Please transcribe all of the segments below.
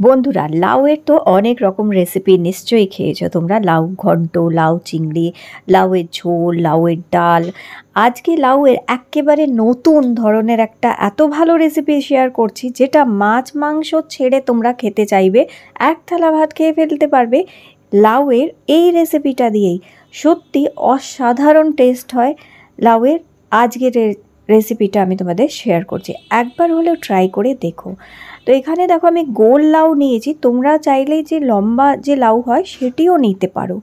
বন্ধুরা, লাউয়ের তো অনেক রকম রেসিপি নিশ্চয়ই খেয়েছো তোমরা। লাউ ঘন্ট, লাউ চিংড়ি, লাউয়ের ঝোল, লাউয়ের ডাল। আজকে লাউয়ের একেবারে নতুন ধরনের একটা এত ভালো রেসিপি শেয়ার করছি, যেটা মাছ মাংস ছেড়ে তোমরা খেতে চাইবে, এক থালা ভাত খেয়ে ফেলতে পারবে লাউয়ের এই রেসিপিটা দিয়েই। সত্যি অসাধারণ টেস্ট হয় লাউয়ের। আজকের রেসিপিটা আমি তোমাদের শেয়ার করছি, একবার হলেও ট্রাই করে দেখো। তো এখানে দেখো আমি গোল লাউ নিয়েছি, তোমরা চাইলে যে লম্বা যে লাউ হয় সেটিও নিতে পারো।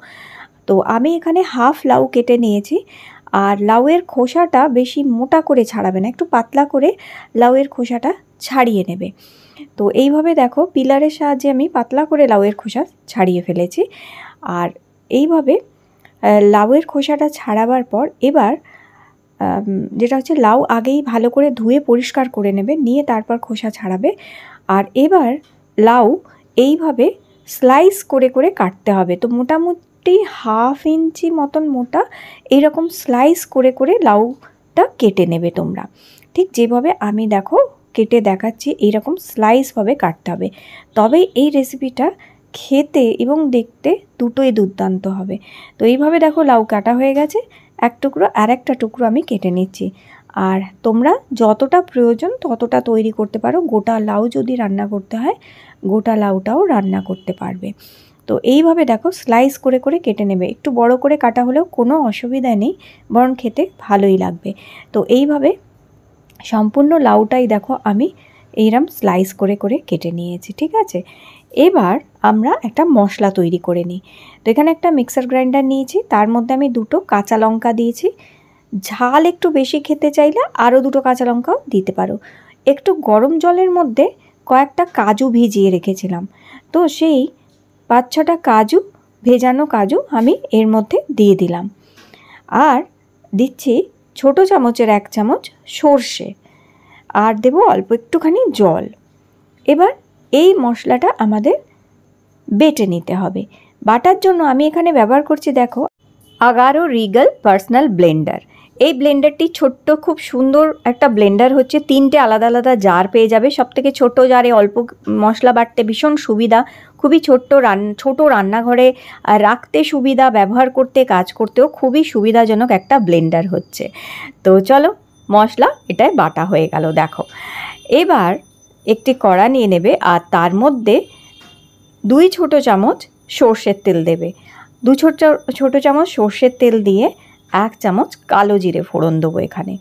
তো আমি এখানে হাফ লাউ কেটে নিয়েছি। আর লাউয়ের খোসাটা বেশি মোটা করে ছাড়াবে না, একটু পাতলা করে লাউয়ের খোসাটা ছাড়িয়ে নেবে। তো এইভাবে দেখো পিলারের সাহায্যে আমি পাতলা করে লাউয়ের খোসা ছাড়িয়ে ফেলেছি। আর এইভাবে লাউয়ের খোসাটা ছাড়াবার পর এবার যেটা হচ্ছে লাউ আগেই ভালো করে ধুয়ে পরিষ্কার করে নেবে, নিয়ে তারপর খোসা ছাড়াবে। আর এবার লাউ এইভাবে স্লাইস করে করে কাটতে হবে। তো মোটামুটি হাফ ইঞ্চি মতন মোটা এইরকম স্লাইস করে করে লাউটা কেটে নেবে তোমরা, ঠিক যেভাবে আমি দেখো কেটে দেখাচ্ছি এইরকম স্লাইসভাবে কাটতে হবে। তবেই এই রেসিপিটা খেতে এবং দেখতে দুটোই দুর্দান্ত হবে। তো এইভাবে দেখো লাউ কাটা হয়ে গেছে, এক টুকরো আর একটা টুকরো আমি কেটে নিচ্ছি। আর তোমরা যতটা প্রয়োজন ততটা তৈরি করতে পারো। গোটা লাউ যদি রান্না করতে হয় গোটা লাউটাও রান্না করতে পারবে। তো এইভাবে দেখো স্লাইস করে করে কেটে নেবে। একটু বড় করে কাটা হলেও কোনো অসুবিধা নেই, বরং খেতে ভালোই লাগবে। তো এইভাবে সম্পূর্ণ লাউটাই দেখো আমি এইরকম স্লাইস করে করে কেটে নিয়েছি, ঠিক আছে। এবার আমরা একটা মশলা তৈরি করে নিই। তো এখানে একটা মিক্সার গ্রাইন্ডার নিয়েছি, তার মধ্যে আমি দুটো কাঁচা লঙ্কা দিয়েছি। ঝাল একটু বেশি খেতে চাইলে আরও দুটো কাঁচা লঙ্কাও দিতে পারো। একটু গরম জলের মধ্যে কয়েকটা কাজু ভিজিয়ে রেখেছিলাম, তো সেই 5-6টা কাজু, ভেজানো কাজু আমি এর মধ্যে দিয়ে দিলাম। আর দিচ্ছি ছোটো চামচের 1 চামচ সর্ষে, আর দেবো অল্প একটুখানি জল। এবার এই মশলাটা আমাদের বেটে নিতে হবে। বাটার জন্য আমি এখানে ব্যবহার করছি দেখো আগারো রিগাল পার্সোনাল ব্লেন্ডার। এই ব্লেন্ডারটি ছোট্ট, খুব সুন্দর একটা ব্লেন্ডার হচ্ছে। 3টে আলাদা আলাদা জার পেয়ে যাবে। সবথেকে ছোটো জারে অল্প মশলা বাটতে ভীষণ সুবিধা, খুবই ছোটো রান্নাঘরে রাখতে সুবিধা, ব্যবহার করতে কাজ করতেও খুবই সুবিধাজনক একটা ব্লেন্ডার হচ্ছে। তো চলো মশলা এটাই বাটা হয়ে গেল দেখো। এবার একটি কড়া নিয়ে নেবে, আর তার মধ্যে 2 ছোটো চামচ সর্ষের তেল দেবে। 2 ছোটো চামচ সর্ষের তেল দিয়ে 1 চামচ কালো জিরে ফোড়ন দেবো এখানে।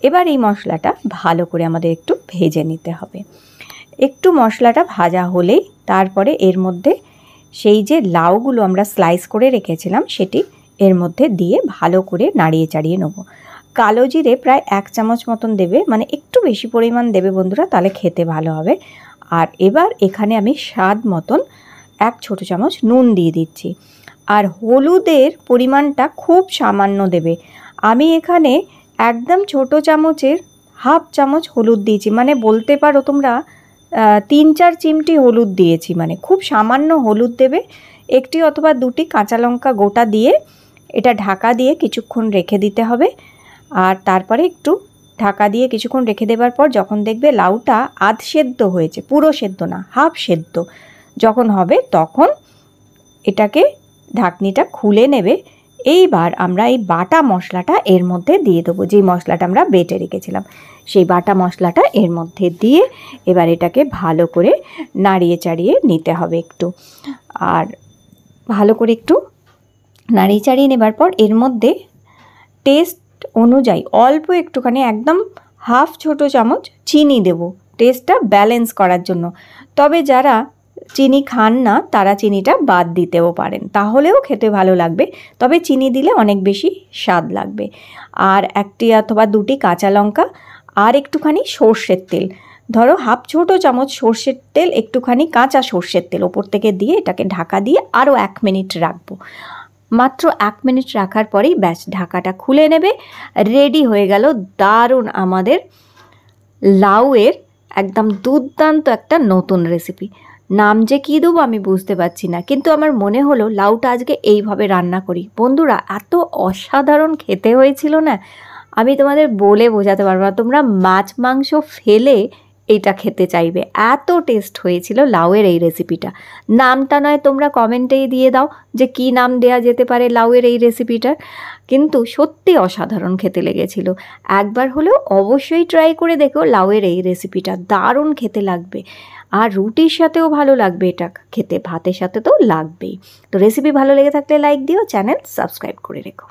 এবার এই মশলাটা ভালো করে আমাদের একটু ভেজে নিতে হবে। একটু মশলাটা ভাজা হলেই তারপরে এর মধ্যে সেই যে লাউগুলো আমরা স্লাইস করে রেখেছিলাম সেটি এর মধ্যে দিয়ে ভালো করে নাড়িয়ে চাড়িয়ে নেবো। কালো জিরে প্রায় 1 চামচ মতন দেবে, মানে একটু বেশি পরিমাণ দেবে বন্ধুরা, তাহলে খেতে ভালো হবে। আর এবার এখানে আমি স্বাদ মতন 1 ছোটো চামচ নুন দিয়ে দিচ্ছি। আর হলুদের পরিমাণটা খুব সামান্য দেবে। আমি এখানে একদম ছোটো চামচের হাফ চামচ হলুদ দিয়েছি, মানে বলতে পারো তোমরা 3-4 চিমটি হলুদ দিয়েছি, মানে খুব সামান্য হলুদ দেবে। 1টি অথবা 2টি কাঁচা লঙ্কা গোটা দিয়ে এটা ঢাকা দিয়ে কিছুক্ষণ রেখে দিতে হবে। আর তারপরে একটু ঢাকা দিয়ে কিছুক্ষণ রেখে দেবার পর যখন দেখবে লাউটা আধ সেদ্ধ হয়েছে, পুরো সেদ্ধ না, হাফ সেদ্ধ যখন হবে, তখন এটাকে ঢাকনিটা খুলে নেবে। এইবার আমরা এই বাটা মশলাটা এর মধ্যে দিয়ে দেবো, যেই মশলাটা আমরা বেটে রেখেছিলাম সেই বাটা মশলাটা এর মধ্যে দিয়ে এবার এটাকে ভালো করে নাড়িয়ে চাড়িয়ে নিতে হবে একটু। আর ভালো করে একটু নাড়িয়ে চাড়িয়ে নেবার পর এর মধ্যে টেস্ট অনুযায়ী অল্প একটুখানি, একদম হাফ ছোটো চামচ চিনি দেব, টেস্টটা ব্যালেন্স করার জন্য। তবে যারা চিনি খান না তারা চিনিটা বাদ দিতেও পারেন, তাহলেও খেতে ভালো লাগবে, তবে চিনি দিলে অনেক বেশি স্বাদ লাগবে। আর 1টি অথবা 2টি কাঁচা লঙ্কা, আর একটুখানি সর্ষের তেল, ধরো হাফ ছোটো চামচ সর্ষের তেল, একটুখানি কাঁচা সর্ষের তেল ওপর থেকে দিয়ে এটাকে ঢাকা দিয়ে আরও 1 মিনিট রাখবো। মাত্র 1 মিনিট রাখার পরেই ব্যাস ঢাকাটা খুলে নেবে। রেডি হয়ে গেল দারুণ আমাদের লাউয়ের একদম দুর্দান্ত একটা নতুন রেসিপি। নাম যে কী দেবো আমি বুঝতে পারছি না, কিন্তু আমার মনে হলো লাউটা আজকে এইভাবে রান্না করি। বন্ধুরা, এত অসাধারণ খেতে হয়েছিল না, আমি তোমাদের বলে বোঝাতে পারবো না। তোমরা মাছ মাংস ফেলে এটা খেতে চাইবে, এত টেস্ট হয়েছিল লাউয়ের এই রেসিপিটা। নামটা নয় তোমরা কমেন্টেই দিয়ে দাও যে কি নাম দেয়া যেতে পারে লাউয়ের এই রেসিপিটার, কিন্তু সত্যি অসাধারণ খেতে লেগেছিল। একবার হলেও অবশ্যই ট্রাই করে দেখো লাউয়ের এই রেসিপিটা, দারুণ খেতে লাগবে। আর রুটির সাথেও ভালো লাগবে এটা খেতে, ভাতের সাথে তো লাগবেই। তো রেসিপি ভালো লেগে থাকলে লাইক দিও, চ্যানেল সাবস্ক্রাইব করে রেখো।